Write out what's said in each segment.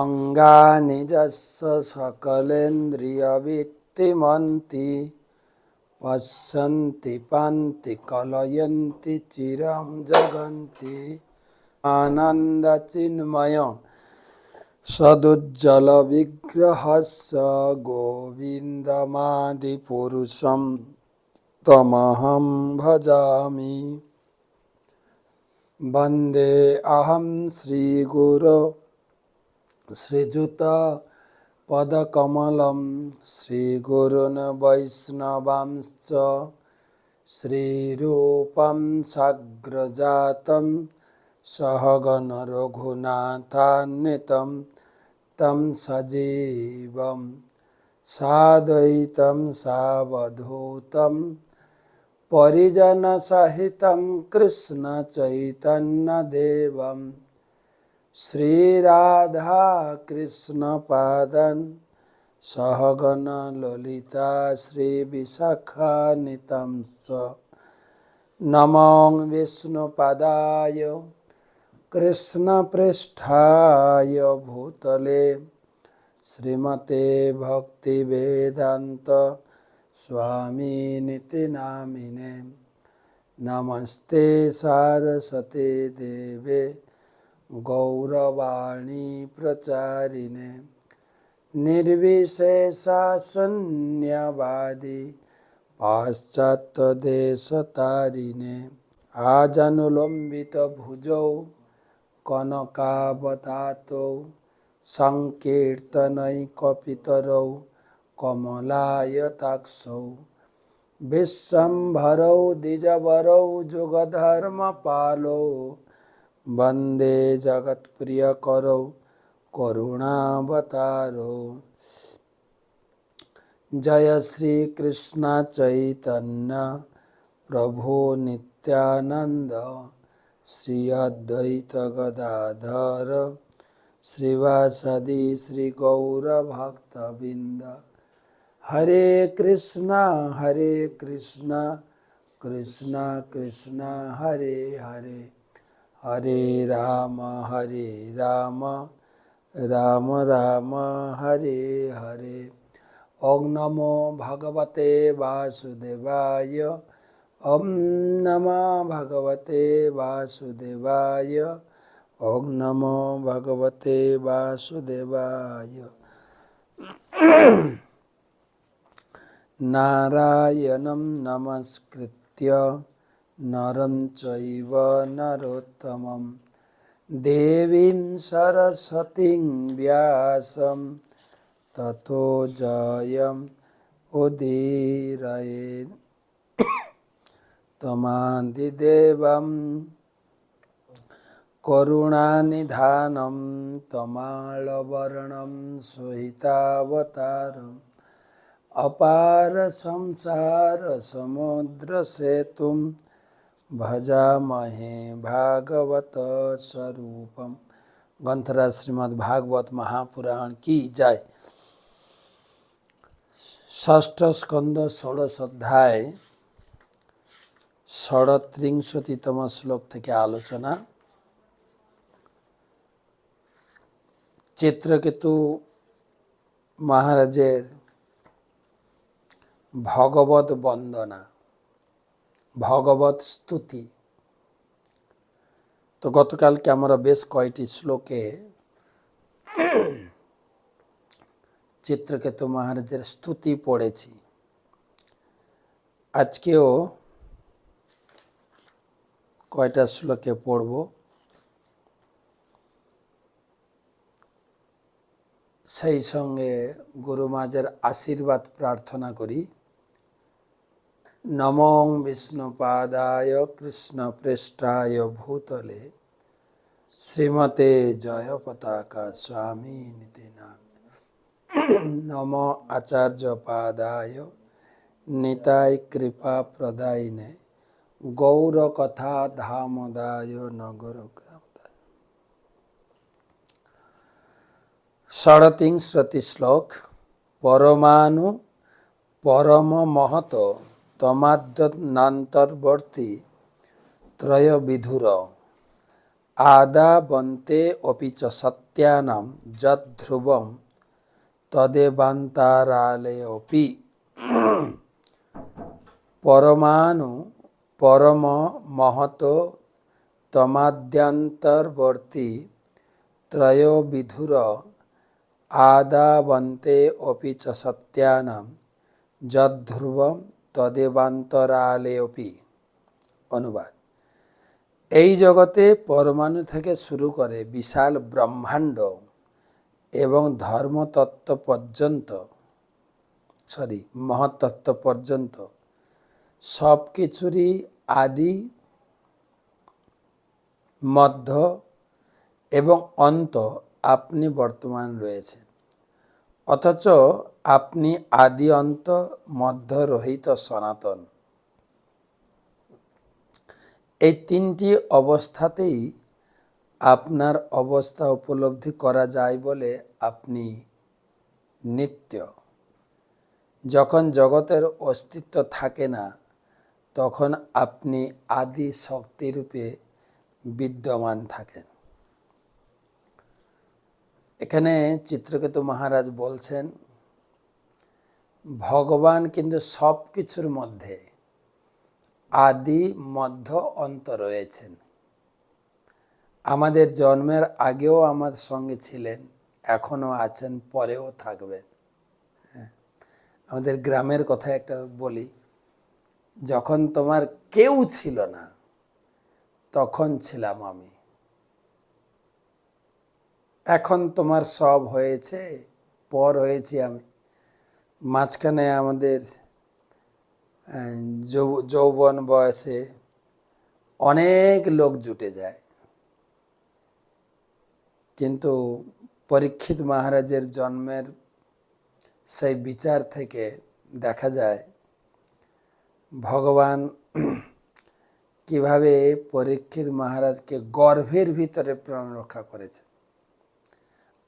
অঙ্গানি যস্য সকলেন্দ্রিয়বৃত্তিমন্তি পশ্যন্তি পান্তি কলয়ন্তি চিরং জগন্তি আনন্দচিন্ময় সদুজ্জ্বল বিগ্রহস্য গোবিন্দমাদিপুরুষং তমহং ভজামি। বন্দে অহং শ্রীগুরো শ্রীযুত পদকমলম শ্রীগুরুন বৈষ্ণবাংশ্চ শ্রীরূপং সাগ্রজাতম সহগণ রঘুনাথান্বিতং তং সজীবং সাদ্বৈতং সাবধূতং পরিজন সহিতং কৃষ্ণ চৈতন্য দেবং শ্রীরাধা কৃষ্ণ পাদং সহগণ ললিতা শ্রী বিশাখান্বিতংশ্চ নমো বিষ্ণুপদায় কৃষ্ণ পৃষ্ঠায় ভূতলে শ্রীমতে ভক্তিবেদান্ত স্বামিনিতি নামিনে। নমস্তে সারস্বতে দেবে গৌরবাণী প্রচারিণে নির্বিশেষা শূন্যবাদী পাশ্চাত্যদেশতারিণে। আজানুলম্বিত ভুজৌ কনকাবদাতৌ সংকীর্তনৈকপিতরৌ কমলায়তাক্ষৌ বিশ্বম্ভরৌ দ্বিজবরৌ যুগধর্মপালৌ বন্দে জগৎপ্রিয়করৌ করুণাবতারৌ। জয় শ্রী কৃষ্ণ চৈতন্য প্রভু নিত্যানন্দ শ্রী অদ্বৈত গদাধর শ্রীবাসাদি শ্রী গৌর ভক্তবৃন্দ। হরে কৃষ্ণ কৃষ্ণ কৃষ্ণ হরে হরে, হরে রাম রাম রাম হরে হরে। ওং নমো ভগবতে বাসুদেবায়, ওং নমো ভগবতে বাসুদেবায়, ওং নমো ভগবতে বাসুদেবায়। নারায়ণং নমস্কৃত্য নরং চৈব নরোত্তমং দেবীং সরস্বতীং ব্যাসং ততো জয়ং উদীরয়েৎ। তমাদিদেবং করুণানিধানং তমালবর্ণং সুহিতাবতারং অপার সংসার সমুদ্র সেতুং ভজামহে ভাগবত স্বরূপম। গ্রন্থরাজ শ্রীমদ্ ভাগবত মহাপুরাণ কি জয়। ষষ্ঠ স্কন্ধ ষোড়শ অধ্যায় ৩৭তম শ্লোক থেকে আলোচনা। চিত্রকেতু মহারাজের ভগবত বন্দনা, ভগবত স্তুতি। তো গতকালকে আমরা বেশ কয়েকটি শ্লোকে চিত্রকেতু মহারাজের স্তুতি পড়েছি। আজকেও কয়টা শ্লোকে পড়ব। সেই সঙ্গে গুরু মহারাজের আশীর্বাদ প্রার্থনা করি। নমো বিষ্ণুপাদায় কৃষ্ণ পৃষ্ঠায় ভূতলে শ্রীমতে জয় পতাকা স্বামী নিতি নামে। নমো আচার্য পাদায় নিতাই কৃপা প্রদায়িনে গৌর কথা ধামদায় নগর গ্রামদায়। ৩৭ শ্লোক। পরমাণু পরম মহত তমাদ্যনান্তর্বর্তী ত্রয় বিধুর আদাবন্তে অপি চ সত্যানাম যদ ধ্রুবম তদেবান্তরালে অপি পরমাণু পরম মহত তমাদ্যান্তর্বর্তী ত্রয়োবিধুর আদাবন্তে অপি চ সত্যানাম যদ ধ্রুবম তদেবান্তরালে অপি। অনুবাদ: এই জগতে পরমাণু থেকে শুরু করে বিশাল ব্রহ্মাণ্ড এবং ধর্মতত্ত্ব পর্যন্ত মহত্তত্ত্ব পর্যন্ত সব কিছুরই আদি, মধ্য এবং অন্ত আপনি বর্তমান রয়েছেন, অথচ আপনি আদি অন্ত মধ্য রহিত সনাতন। এই তিনটি অবস্থাতেই আপনার অবস্থা উপলব্ধি করা যায় বলে আপনি নিত্য। যখন জগতের অস্তিত্ব থাকে না, তখন আপনি আদি শক্তিরূপে বিদ্যমান থাকেন। এখানে চিত্রকেতু মহারাজ বলছেন, ভগবান কিন্তু সব কিছুর মধ্যে আদি, মধ্য, অন্ত রয়েছেন। আমাদের জন্মের আগেও আমার সঙ্গে ছিলেন, এখনও আছেন, পরেও থাকবেন। আমাদের গ্রামের কথা একটা বলি, যখন তোমার কেউ ছিল না তখন ছিলাম আমি। এখন তোমার সব হয়েছে, পর হয়েছি আমি। মাঝখানে আমাদের যৌবন বয়সে অনেক লোক জুটে যায়, কিন্তু পরীক্ষিত মহারাজের জন্মের সেই বিচার থেকে দেখা যায় ভগবান কিভাবে পরীক্ষিত মহারাজকে গর্ভের ভিতরে প্রাণ রক্ষা করেছে।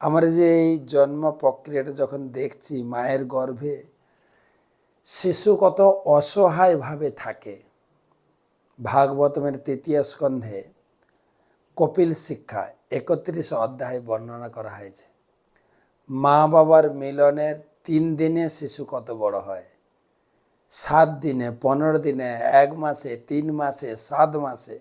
আমরা যে এই জন্ম প্রক্রিয়াটা যখন দেখছি, মায়ের গর্ভে শিশু কত অসহায়ভাবে থাকে। ভাগবতমের ৩য় স্কন্ধে কপিল শিক্ষা ৩১ অধ্যায়ে বর্ণনা করা হয়েছে। মা বাবার মিলনের ৩ দিনে শিশু কত বড় হয়, ৭ দিনে, ১৫ দিনে, ১ মাসে, ৩ মাসে, ৭ মাসে।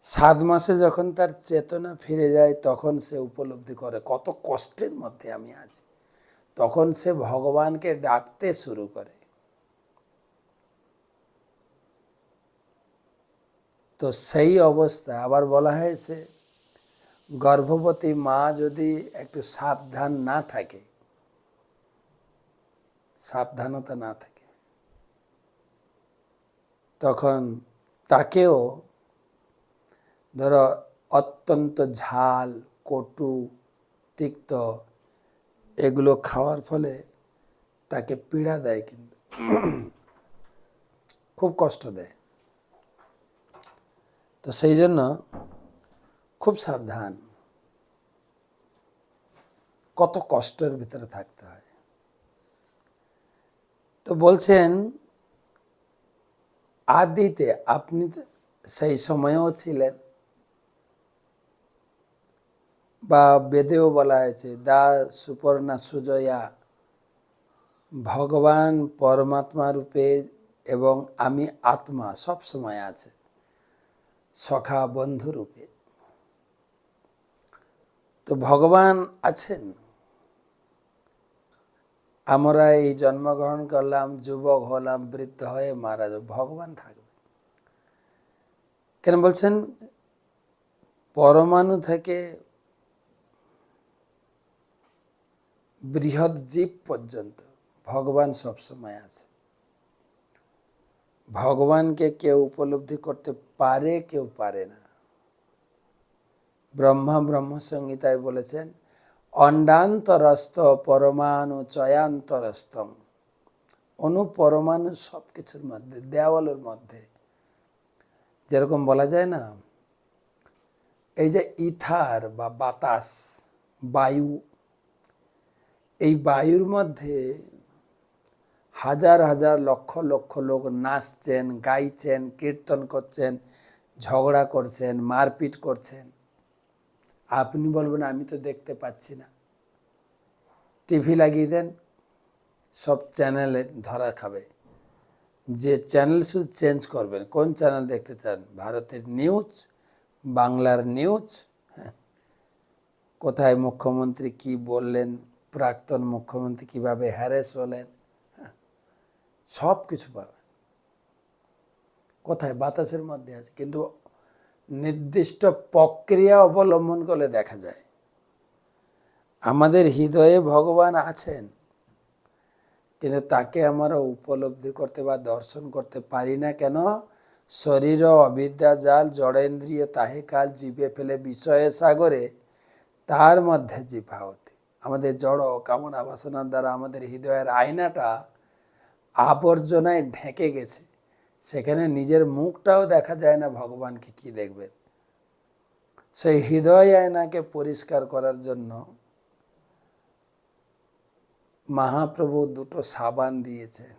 ৭ মাসে যখন তার চেতনা ফিরে যায়, তখন সে উপলব্ধি করে কত কষ্টের মধ্যে আমি আছি। তখন সে ভগবানকে ডাকতে শুরু করে। তো সেই অবস্থা আবার বলা হয়েছে, গর্ভবতী মা যদি একটু সাবধানতা না থাকে, তখন তাকেও ধরো অত্যন্ত ঝাল, কটু, তিক্ত এগুলো খাওয়ার ফলে তাকে পীড়া দেয়, কিন্তু খুব কষ্ট দেয়। তো সেই জন্য খুব সাবধান, কত কষ্টের ভিতরে থাকতে হয়। তো বলছেন, আদিতে আপনি সেই সময়েও ছিলেন, বা বেদেও বলা হয়েছে দা সুপর্ণা সুজয়া, ভগবান পরমাত্মা রূপে এবং আমি আত্মা সব সময় আছে, সখা বন্ধু রূপে। তো ভগবান আছেন। আমরা এই জন্মগ্রহণ করলাম, যুবক হলাম, বৃদ্ধ হয়ে মারা যাব, ভগবান থাকবে কেন? বলছেন পরমাণু থেকে বৃহৎ জীব পর্যন্ত ভগবান সবসময় আছে। ভগবানকে কেউ উপলব্ধি করতে পারে, কেউ পারে না। ব্রহ্মসংহিতায় বলেছেন, অণ্ডান্তরস্থ পরমাণু চয়ান্তরস্থম। অনুপরমাণু সব কিছুর মধ্যে, দেওয়ালের মধ্যে। যেরকম বলা যায় না, এই যে ইথার বা বাতাস, বায়ু, এই বায়ুর মধ্যে হাজার হাজার লক্ষ লক্ষ লোক নাচছেন, গাইছেন, কীর্তন করছেন, ঝগড়া করছেন, মারপিট করছেন, আপনি বলবেন আমি তো দেখতে পাচ্ছি না। টিভি লাগিয়ে দেন, সব চ্যানেলে ধরা খাবে। যে চ্যানেল শুধু চেঞ্জ করবেন, কোন চ্যানেল দেখতে চান? ভারতের নিউজ, বাংলার নিউজ, হ্যাঁ, কোথায় মুখ্যমন্ত্রী কি বললেন, প্রাক্তন মুখ্যমন্ত্রী কিভাবে হ্যারেস হলেন, হ্যাঁ, সব কিছু পাবেন। কোথায়? বাতাসের মধ্যে আছে, কিন্তু নির্দিষ্ট প্রক্রিয়া অবলম্বন করলে দেখা যায়। আমাদের হৃদয়ে ভগবান আছেন, কিন্তু তাকে আমরা উপলব্ধি করতে বা দর্শন করতে পারি না। কেন? শরীর অবিদ্যা জাল, জড়েন্দ্রিয় তাহে কাল, জিভে ফেলে বিষয়ে সাগরে, তার মধ্যে জিভাবতী। আমাদের জড় কামনা বাসনার দ্বারা আমাদের হৃদয়ের আয়নাটা আবর্জনায় ঢেকে গেছে, সেখানে নিজের মুখটাও দেখা যায় না, ভগবানকে কি দেখবেন? সেই হৃদয় আয়নাকে পরিষ্কার করার জন্য মহাপ্রভু দুটো সাবান দিয়েছেন।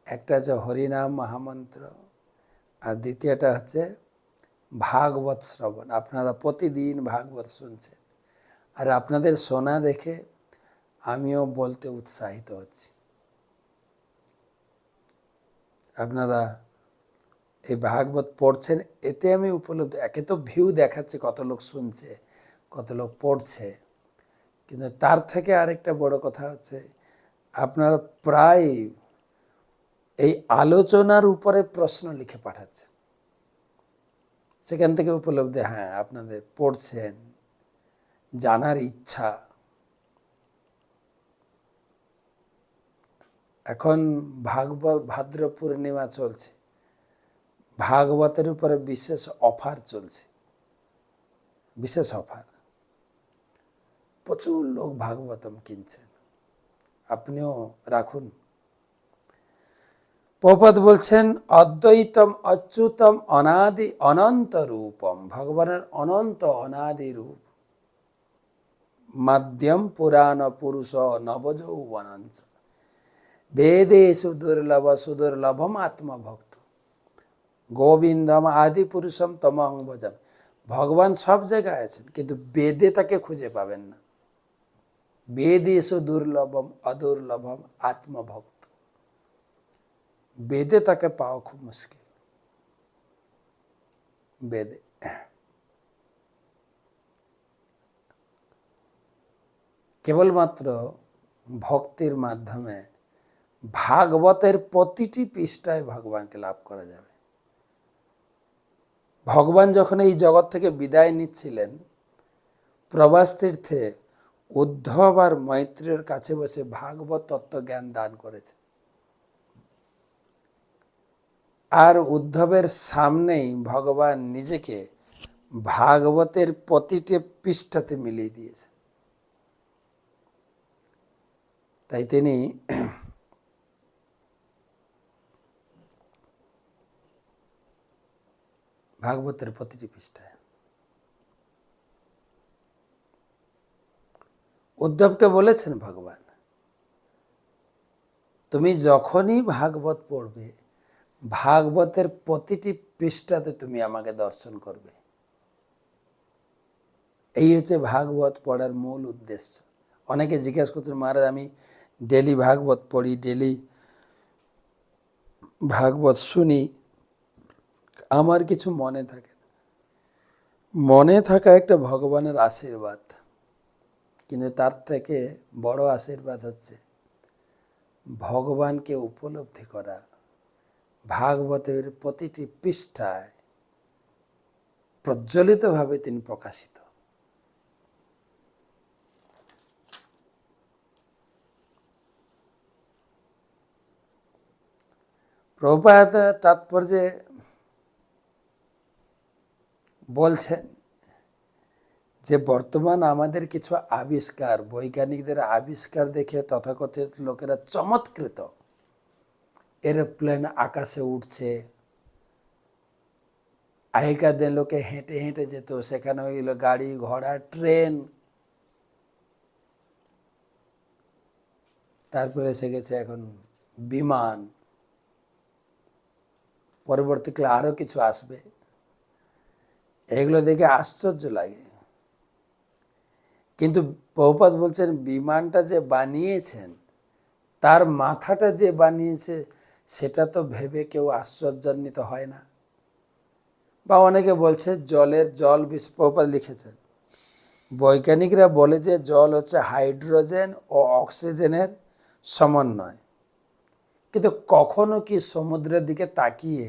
একটা হচ্ছে হরিনাম মহামন্ত্র, আর দ্বিতীয়টা হচ্ছে ভাগবত শ্রবণ। আপনারা প্রতিদিন ভাগবত শুনছেন, আর আপনাদের শোনা দেখে আমিও বলতে উৎসাহিত হচ্ছি। আপনারা এই ভাগবত পড়ছেন, এতে আমি উপলব্ধি, একে তো ভিউ দেখাচ্ছে, কত লোক শুনছে, কত লোক পড়ছে, কিন্তু তার থেকে আরেকটা বড় কথা হচ্ছে আপনারা প্রায় এই আলোচনার উপরে প্রশ্ন লিখে পাঠাচ্ছেন। সেখান থেকে উপলব্ধি, হ্যাঁ আপনাদের পড়ছেন, জানার ইচ্ছা। এখন ভাদ্র পূর্ণিমা চলছে, ভাগবতের উপরে বিশেষ অফার চলছে, বিশেষ অফার। প্রচুর লোক ভাগবতম কিনছেন, আপনিও রাখুন। প্রভুপাদ বলছেন অদ্বৈতম অচ্যুতম অনাদি অনন্ত রূপম, ভগবানের অনন্ত অনাদি রূপ। মাধ্যম পুরাণ পুরুষ নবযৌবনাঞ্চ, বেদেষু দুর্লভ সুদুর্লভম আত্মভক্ত, গোবিন্দম আদি পুরুষম তমহং ভজম। ভগবান সব জায়গায় আছেন, কিন্তু বেদে তাকে খুঁজে পাবেন না। বেদেষু দুর্লভম অদুর্লভম আত্মভক্ত, বেদে তাকে পাওয়া খুব মুশকিল। বেদে কেবলমাত্র ভক্তির মাধ্যমে ভাগবতের প্রতিটি পৃষ্ঠায় ভগবানকে লাভ করা যাবে। ভগবান যখন এই জগৎ থেকে বিদায় নিচ্ছিলেন, প্রবাস তীর্থে উদ্ধব আর মৈত্রেয়ের কাছে বসে ভাগবত তত্ত্বজ্ঞান দান করেছে। আর উদ্ধবের সামনেই ভগবান নিজেকে ভাগবতের প্রতিটি পৃষ্ঠাতে মিলিয়ে দিয়েছে। তাই তিনি ভাগবতের প্রতিটি পৃষ্ঠায় উদ্ধবকে বলেছেন ভগবান, তুমি যখনই ভাগবত পড়বে, ভাগবতের প্রতিটি পৃষ্ঠাতে তুমি আমাকে দর্শন করবে। এই হচ্ছে ভাগবত পড়ার মূল উদ্দেশ্য। অনেকে জিজ্ঞাসা করছেন, মহারাজ আমি ডেলি ভাগবত পড়ি, ডেলি ভাগবত শুনি, আমার কিছু মনে থাকে না। মনে থাকা একটা ভগবানের আশীর্বাদ, কিন্তু তার থেকে বড় আশীর্বাদ হচ্ছে ভগবানকে উপলব্ধি করা, ভাগবতের প্রতিটি পৃষ্ঠায় প্রজ্বলিতভাবে তিনি প্রকাশিত। প্রভুপাদ তাৎপর্যে বলছেন যে বর্তমান আমাদের কিছু আবিষ্কার, বৈজ্ঞানিকদের আবিষ্কার দেখে তথাকথিত লোকেরা চমৎকৃত। এরোপ্লেন আকাশে উঠছে, আগেকার দিন লোকে হেঁটে হেঁটে যেত, সেখানে হয়ে গেল গাড়ি ঘোড়া ট্রেন, তারপরে এসে গেছে এখন বিমান, পরবর্তীকালে আরো কিছু আসবে। এগুলো দেখে আশ্চর্য লাগে। কিন্তু প্রভুপাদ বলছেন বিমানটা যে বানিয়েছেন, তার মাথাটা যে বানিয়েছে, সেটা তো ভেবে কেউ আশ্চর্যান্বিত হয় না। বা অনেকে বলছে জল প্রভুপাদ লিখেছেন, বৈজ্ঞানিকরা বলে যে জল হচ্ছে হাইড্রোজেন ও অক্সিজেনের সমন্বয়। কিন্তু কখনো কি সমুদ্রের দিকে তাকিয়ে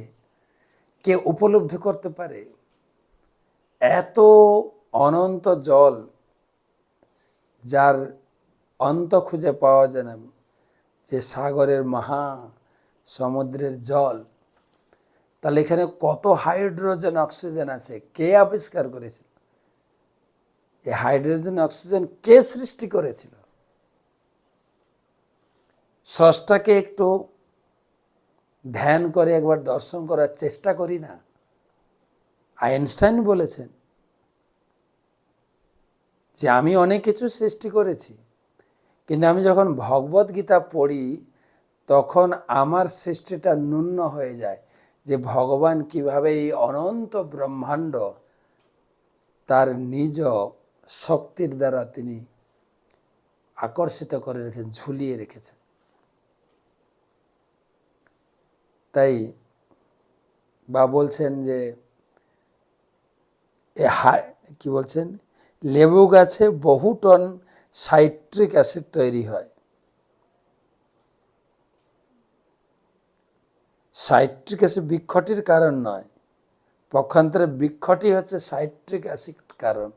কে উপলব্ধি করতে পারে এত অনন্ত জল, যার অন্ত খুঁজে পাওয়া যায় না, যে সাগরের মহা সমুদ্রের জল, তাহলে এখানে কত হাইড্রোজেন অক্সিজেন আছে, কে আবিষ্কার করেছিল? এই হাইড্রোজেন অক্সিজেন কে সৃষ্টি করেছিল? স্রষ্টাকে একটু ধ্যান করে একবার দর্শন করার চেষ্টা করি না। আইনস্টাইন বলেছেন যে আমি অনেক কিছু সৃষ্টি করেছি, কিন্তু আমি যখন ভগবদ গীতা পড়ি তখন আমার সৃষ্টিটা ন্যূন হয়ে যায়, যে ভগবান কিভাবে এই অনন্ত ব্রহ্মাণ্ড তার নিজ শক্তির দ্বারা তিনি আকর্ষিত করে রেখেছেন, ঝুলিয়ে রেখেছেন। তাই বা বলছেন যে কি বলছেন, লেবু গাছে বহু টন সাইট্রিক অ্যাসিড তৈরি হয়। সাইট্রিক অ্যাসিড বৃক্ষটির কারণ নয়, পক্ষান্তরে বৃক্ষটি হচ্ছে সাইট্রিক অ্যাসিড কারণ।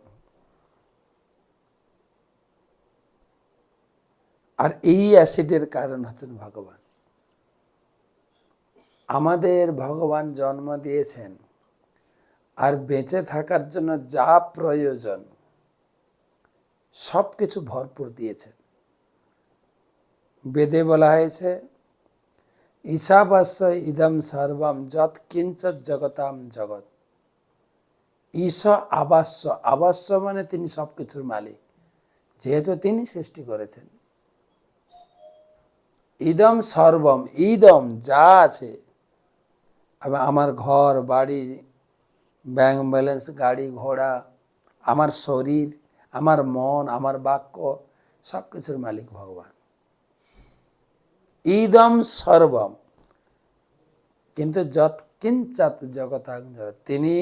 আর এই অ্যাসিডের কারণ হচ্ছেন ভগবান। আমাদের ভগবান জন্ম দিয়েছেন, আর বেঁচে থাকার জন্য যা প্রয়োজন সব কিছু ভরপুর দিয়েছেন। বেদে বলা হয়েছে, ঈশাবাস্য ইদম সর্বম যৎ কিঞ্চৎ জগতাম জগৎ। ঈশ আবাস্য, আবাস্য মানে তিনি সবকিছুর মালিক, যেহেতু তিনি সৃষ্টি করেছেন। ইদম সর্বম, ইদম যা আছে, আমার ঘর বাড়ি, ব্যাংক ব্যালেন্স, গাড়ি ঘোড়া, আমার শরীর, আমার মন, আমার বাক্য, সব কিছুর মালিক ভগবান। ইদম সর্বম। কিন্তু যৎকিঞ্চাৎ জগতাং জগৎ, তিনি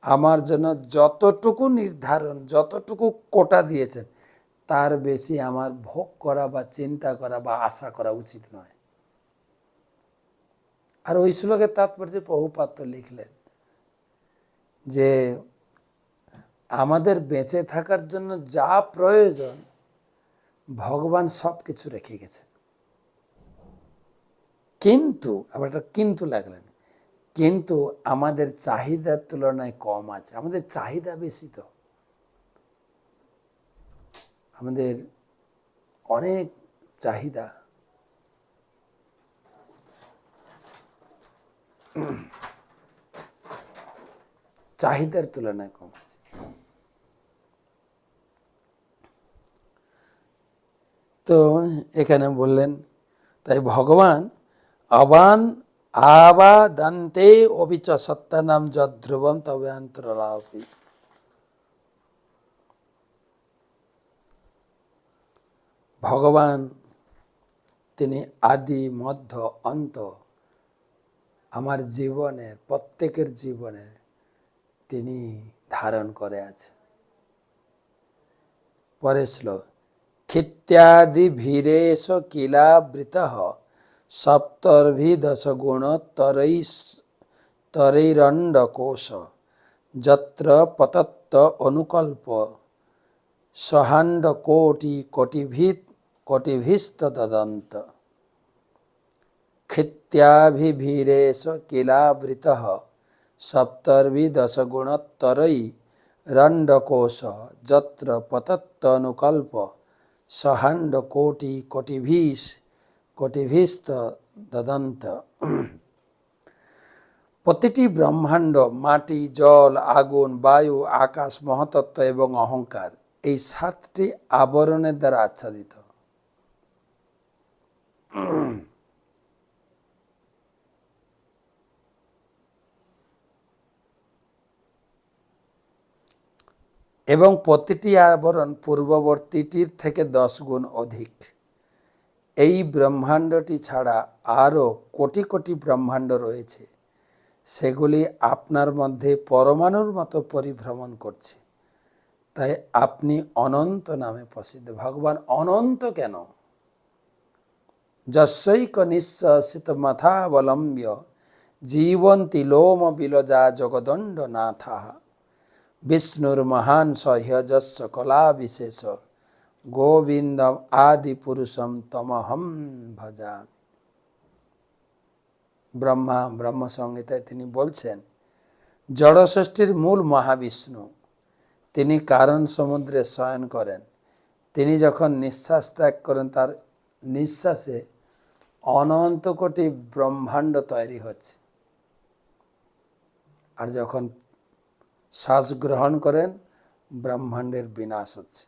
আমার জন্য যতটুকু নির্ধারণ, যতটুকু কোটা দিয়েছেন, তার বেশি আমার ভোগ করা বা চিন্তা করা বা আশা করা উচিত নয়। আর ওই শ্লোকের তাৎপর্য প্রভুপাদ লিখলেন যে আমাদের বেঁচে থাকার জন্য যা প্রয়োজন ভগবান সব কিছু রেখে গেছে। কিন্তু আবার একটা কিন্তু লাগলেন, কিন্তু আমাদের চাহিদার তুলনায় কম আছে। আমাদের চাহিদা বেশি, তো আমাদের অনেক চাহিদা। চাহিদার তুলনায় কম আছে। তো এখানে বললেন, তাই ভগবান আবান আবাদান্তে অবিচ সত্যানাম যদ্ধ্রুবম তবে অন্তরালাপি। ভগবান তিনি আদি মধ্য অন্ত, আমার জীবনের, প্রত্যেকের জীবনের তিনি ধারণ করে আছে। পরের শ্লোক, ক্ষিত্যাদি ভীরেশ কিলাবৃতঃ সপ্তর্ভিদশ গুণ তরৈরণ্ডকোশ যত্র পতত্ত অনুকল্প সহাণ্ড কোটিভিস্তদন্ত। ক্ষিত্যাভিভীরেশ কিলাবৃতঃ সপ্তর্ভিদশ গুণত্তরৈরণ্ডকোশ যত্র পতত্তনুকল্প সহাণ্ড কোটিভিস্তদন্ত। প্রতিটি ব্রহ্মাণ্ড মাটি, জল, আগুন, বায়ু, আকাশ, মহাতত্ত্ব এবং অহংকার, এই 7টি আবরণের দ্বারা আচ্ছাদিত। এবং প্রতিটি আবরণ পূর্ববর্তীটির থেকে 10 গুণ অধিক। এই ব্রহ্মাণ্ডটি ছাড়া আরও কোটি কোটি ব্রহ্মাণ্ড রয়েছে, সেগুলি আপনার মধ্যে পরমাণুর মতো পরিভ্রমণ করছে। তাই আপনি অনন্ত নামে প্রসিদ্ধ। ভগবান অনন্ত কেন? যস্যৈক নিঃশ্বাসিত মাথাবলম্ব্য জীবন্তি লোম বিলজা জগদণ্ড নাথা বিষ্ণুর মহান সহ্যযস্য কলা বিশেষ গোবিন্দম আদি পুরুষম তমহম ভজামি। ব্রহ্ম সংহিতায় তিনি বলছেন, জড়ষষ্ঠীর মূল মহাবিষ্ণু। তিনি কারণ সমুদ্রে শয়ন করেন। তিনি যখন নিঃশ্বাস ত্যাগ করেন, তার নিঃশ্বাসে অনন্ত কোটি ব্রহ্মাণ্ড তৈরি হচ্ছে। আর যখন শ্বাস গ্রহণ করেন, ব্রহ্মাণ্ডের বিনাশ হচ্ছে।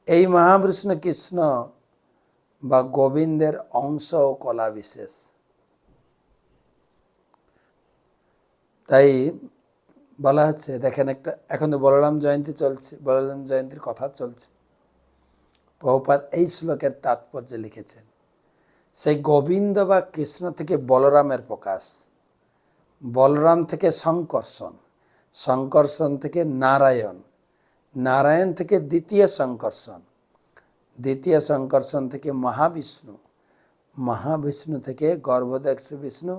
এই মহাবিষ্ণু কৃষ্ণ বা গোবিন্দের অংশ ও কলা বিশেষ। তাই বলা হচ্ছে, দেখেন একটা, এখন তো বলরাম জয়ন্তী চলছে, বলরাম জয়ন্তীর কথা চলছে। প্রভুপাদ এই শ্লোকের তাৎপর্য লিখেছেন, সেই গোবিন্দ বা কৃষ্ণ থেকে বলরামের প্রকাশ, বলরাম থেকে সংকর্ষণ, সংকর্ষণ থেকে নারায়ণ, নারায়ণ থেকে দ্বিতীয় সংকর্ষণ, দ্বিতীয় সংকর্ষণ থেকে মহাবিষ্ণু, মহাবিষ্ণু থেকে গর্ভদক্ষ বিষ্ণু,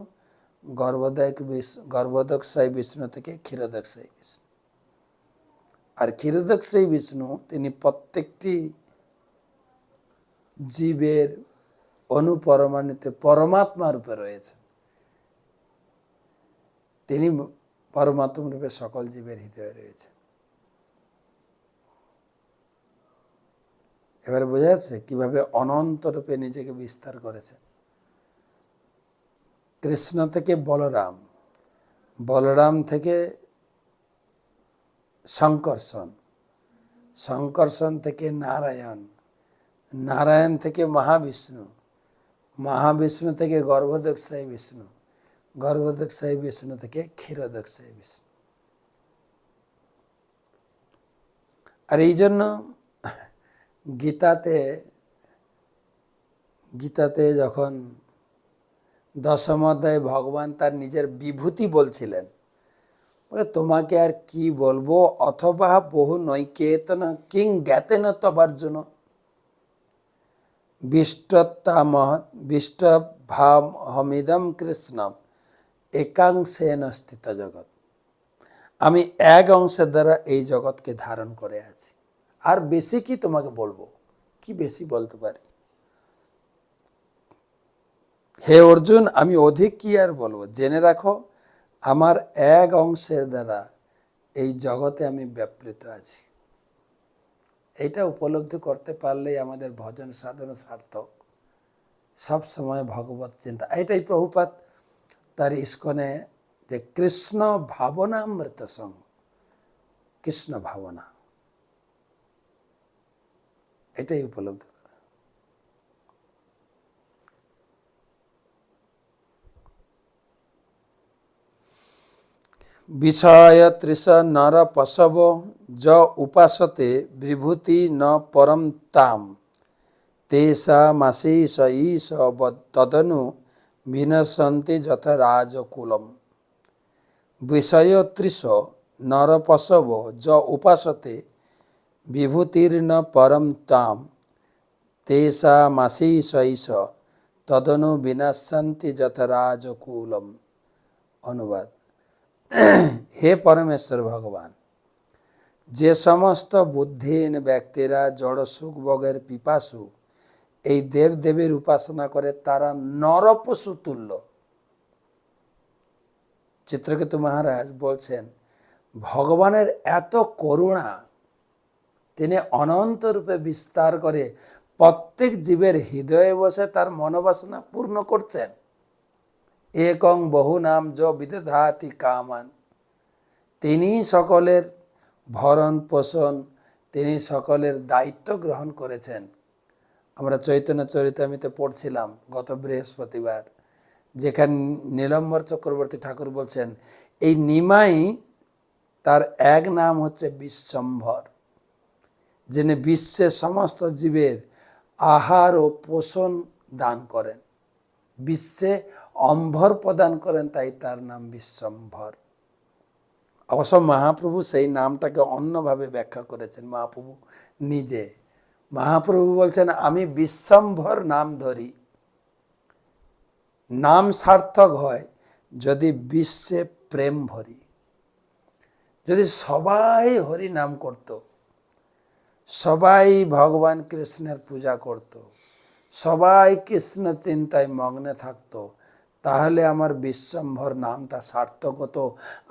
গর্ভদক্ষায় বিষ্ণু থেকে ক্ষীরদক্ষায় বিষ্ণু। আর ক্ষীরদক্ষায় বিষ্ণু তিনি প্রত্যেকটি জীবের অনুপরমাণুতে পরমাত্মা রূপে রয়েছেন। তিনি পরমাত্মা রূপে সকল জীবের হৃদয়ে রয়েছে। এবারে বোঝা যাচ্ছে কিভাবে অনন্ত রূপে নিজেকে বিস্তার করেছে। কৃষ্ণ থেকে বলরাম, বলরাম থেকে সংকর্ষণ, সংকর্ষণ থেকে নারায়ণ, নারায়ণ থেকে মহাবিষ্ণু, মহাবিষ্ণু থেকে গর্ভদক্ষায় বিষ্ণু, গর্ভদক্ষায় বিষ্ণু থেকে ক্ষীরদক্ষায় বিষ্ণু। আর এই জন্য গীতাতে যখন 10ম অধ্যায়ে ভগবান তার নিজের বিভূতি বলছিলেন, বলে তোমাকে আর কি বলবো, অথবা বহু নৈকেতন কিং জ্ঞাতেন তবার্জুন বিষ্টভাহমিদম কৃষ্ণম একাংশেন স্থিত জগৎ। আমি এক অংশের দ্বারা এই জগৎকে ধারণ করে আছি। আর বেশি কি তোমাকে বলবো, কি বেশি বলতে পারি? হে অর্জুন, আমি অধিক কি আর বলবো? জেনে রাখো, আমার এক অংশের দ্বারা এই জগতে আমি ব্যাপৃত আছি। এইটা উপলব্ধি করতে পারলেই আমাদের ভজন সাধন সার্থক। সব সময় ভগবত চিন্তা, এটাই প্রভুপাদ তার ইস্কনে যে কৃষ্ণ ভাবনা অমৃত সঙ্গ, কৃষ্ণ ভাবনা, এটাই উপলব্ধি করা। বিষয় তৃষ নর পশব য উপাসতে বিভূতি ন পরম তাম তেষামাশীষ ঈশ তদনু বিনশন্তি যথা রাজকুলম। বিষয় তৃষ নর পশব য উপাসতে বিভূতির্ন পরম তাম তেষামাশীষ ঈশ তদনু বিনশন্তি যথা রাজকুলম। অনুবাদ, হে পরমেশ্বর ভগবান, যে সমস্ত বুদ্ধিহীন ব্যক্তিরা জড় সুখ ভোগের পিপাসু এই দেবদেবীর উপাসনা করে, তারা নরপশু তুল্য। চিত্রকেতু মহারাজ বলছেন, ভগবানের এত করুণা, তিনি অনন্ত রূপে বিস্তার করে প্রত্যেক জীবের হৃদয়ে বসে তার মনোবাসনা পূর্ণ করছেন। একং বহু নাম য বিদধাতি কামান। তিনি সকলের ভরণ পোষণ, তিনি সকলের দায়িত্ব গ্রহণ করেছেন। আমরা চৈতন্য চরিতামৃতে পড়ছিলাম গত বৃহস্পতিবার, যেখানে নীলম্বর চক্রবর্তী ঠাকুর বলছেন, এই নিমাই তার এক নাম হচ্ছে বিশ্বম্ভর, যিনি বিশ্বের সমস্ত জীবের আহার ও পোষণ দান করেন, বিশ্বে অম্ভর প্রদান করেন, তাই তার নাম বিশ্বম্ভর। অবশ্য মহাপ্রভু সেই নামটাকে অন্যভাবে ব্যাখ্যা করেছেন। মহাপ্রভু নিজে বলছেন, আমি বিশ্বম্ভর নাম ধরি। নাম সার্থক হয় যদি বিশ্বে প্রেম ভরি। যদি সবাই হরি নাম করত, সবাই ভগবান কৃষ্ণের পূজা করত, সবাই কৃষ্ণ চিন্তায় মগ্নে থাকতো, তাহলে আমার বিশ্বম্ভর নামটা সার্থক হতো।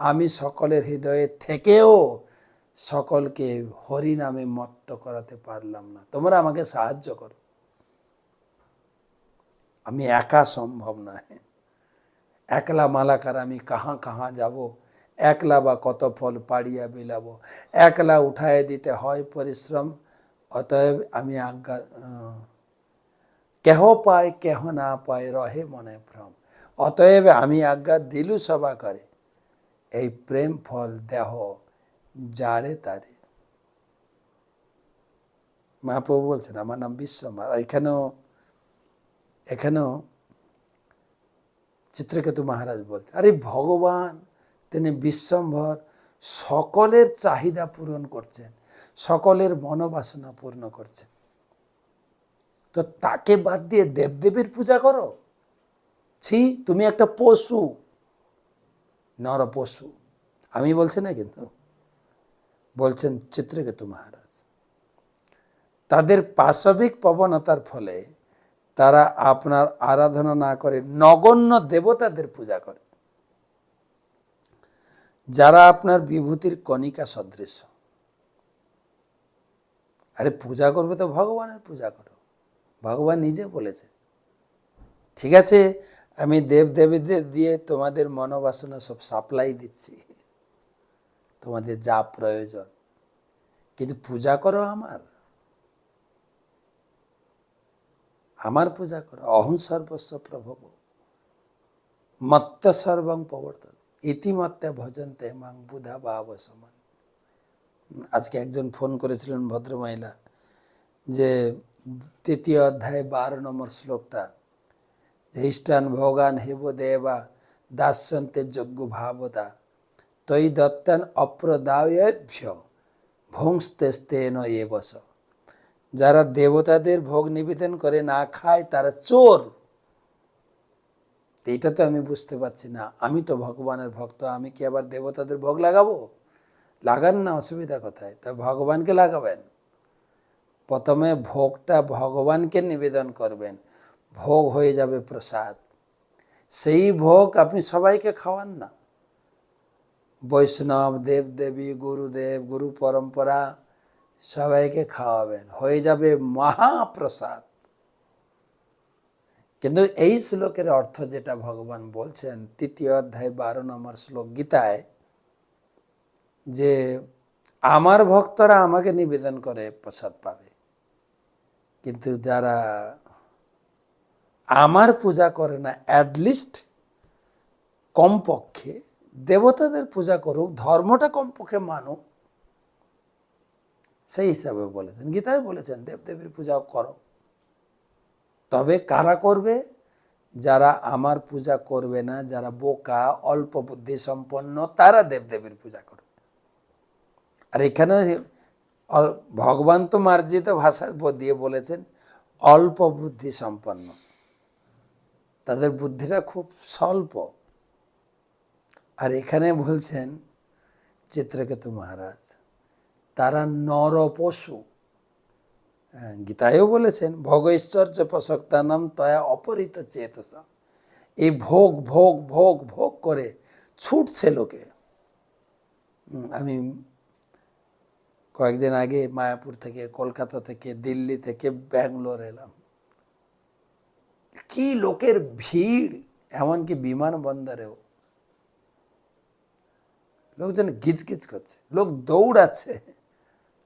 আমি সকলের হৃদয়ে থেকেও সকলকে হরি নামে মত্ত করাতে পারলাম না। তোমরা আমাকে সাহায্য করো, আমি একা সম্ভব নয়। একলা মালাকার আমি কাহা কাহা যাব, একলা বা কত ফল পাড়িয়া বিলাবো, একলা উঠায় দিতে হয় পরিশ্রম। অতএব আমি আজ্ঞা, কেহ পায় কেহ না পায়, রহে মনে ভ্রম। অতএব আমি আজ্ঞা দিলু সভা করে, এই প্রেম ফল দেহ যারে তারে। মহাপ্রভু বলছেন আমার নাম বিশ্বম্ভর। এখানেও চিত্রকেতু মহারাজ বলতে, আরে ভগবান তিনি বিশ্বম্ভর, সকলের চাহিদা পূরণ করছেন, সকলের মনোবাসনা পূর্ণ করছেন। তো তাকে বাদ দিয়ে দেবদেবীর পূজা করো? ছি, তুমি একটা পশু, নর পশু। আমি বলছি না, কিন্তু বলছেন চিত্রকেতু মহারাজ। তাদের পাশবিক প্রবণতার ফলে তারা আপনার আরাধনা না করে নগণ্য দেবতাদের পূজা করে, যারা আপনার বিভূতির কণিকা সদৃশ। আরে পূজা করবে তো ভগবানের পূজা করো। ভগবান নিজে বলেছে, ঠিক আছে আমি দেবদেবীদের দিয়ে তোমাদের মনোবাসনা সব সাপ্লাই দিচ্ছি, তোমাদের যা প্রয়োজন, কিন্তু পূজা করো আমার পূজা করো। অহং সর্বস্ব প্রভব মত্ত সর্বং প্রবর্তন ইতিমত্তে ভজন্তে মাং বুধা ভাব সমান। আজকে একজন ফোন করেছিলেন ভদ্রমহিলা, যে 3 অধ্যায় 12 নম্বর শ্লোকটা, যে ইষ্টান ভোগান হেব দেবা দাস্যন্তে যজ্ঞ ভাবতা তৈ দত্তান অপ্রদায়ভ্য ভংস্তেস্তেন এ বস। যারা দেবতাদের ভোগ নিবেদন করে না খায় তারা চোর। এটা তো আমি বুঝতে পারছি না, আমি তো ভগবানের ভক্ত, আমি কি আবার দেবতাদের ভোগ লাগাবো? লাগান না, অসুবিধা কোথায়? তা ভগবানকে লাগাবেন। প্রথমে ভোগটা ভগবানকে নিবেদন করবেন, ভোগ হয়ে যাবে প্রসাদ। সেই ভোগ আপনি সবাইকে খাওয়ান না, বৈষ্ণব, দেবদেবী, গুরুদেব, গুরু পরম্পরা সবাইকে খাওয়াবেন, হয়ে যাবে মহাপ্রসাদ। কিন্তু এই শ্লোকের অর্থ যেটা ভগবান বলছেন 3 অধ্যায় 12 নম্বর শ্লোক গীতায়, যে আমার ভক্তরা আমাকে নিবেদন করে প্রসাদ পাবে, কিন্তু যারা আমার পূজা করে না, অ্যাটলিস্ট কমপক্ষে দেবতাদের পূজা করুক, ধর্মটা কমপক্ষে মানুক, সেই হিসাবে বলেছেন। গীতায় বলেছেন দেবদেবীর পূজা করো। তবে কারা করবে? যারা আমার পূজা করবে না, যারা বোকা, অল্প বুদ্ধি সম্পন্ন, তারা দেবদেবীর পূজা করবে। আর এখানে ভগবান তো মার্জিত ভাষা দিয়ে বলেছেন অল্প বুদ্ধি সম্পন্ন, তাদের বুদ্ধিটা খুব স্বল্প। আর এখানে বলছেন চিত্রকেতু মহারাজ তারা নর পশু। গীতায়ও বলেছেন ভোগৈশ্বর্য প্রসক্তানাম তয়া অপরিত চেতসা। এই ভোগ ভোগ ভোগ ভোগ করে ছুটছে লোকে। আমি কয়েকদিন আগে মায়াপুর থেকে, কলকাতা থেকে, দিল্লি থেকে ব্যাঙ্গালোর এলাম, কি লোকের ভিড়! এমনকি বিমানবন্দরেও লোকজন গিজগিজ করছে, লোক দৌড়াচ্ছে।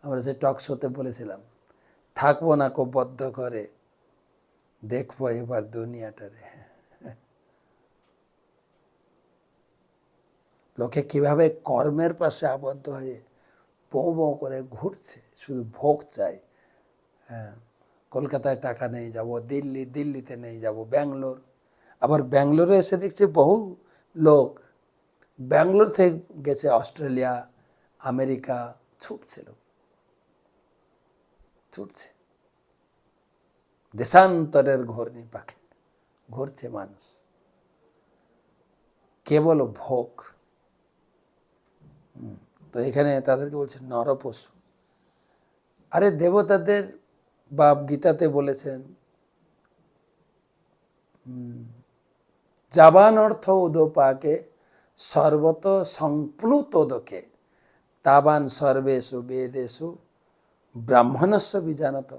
আমরা সে টক শোতে বলেছিলাম, থাকবো না কো বদ্ধ করে, দেখবো এবার দুনিয়াটারে। লোকে কিভাবে কর্মের পাশে আবদ্ধ হয়ে বৌ বৌ করে ঘুরছে, শুধু ভোগ চাই। হ্যাঁ, কলকাতায় টাকা নেই যাব দিল্লি, দিল্লিতে নেই যাব ব্যাঙ্গালোর। আবার ব্যাঙ্গালোরে এসে দেখছি বহু লোক ব্যাঙ্গালোর থেকে গেছে অস্ট্রেলিয়া, আমেরিকা, ছুটছে লোক, ছুটছে। দেশান্তরের ঘূর্ণি পাখি ঘুরছে মানুষ, কেবল ভোগ। তো এখানে তাদেরকে বলছে নরপশু। আরে দেবতাদের বাপ গীতাতে বলেছেন, যাবান অর্থ উদপাকে সর্বত সংপ্লুতোদকে তাবান সর্বেষু বেদেষু ব্রাহ্মণস্য বিজানত।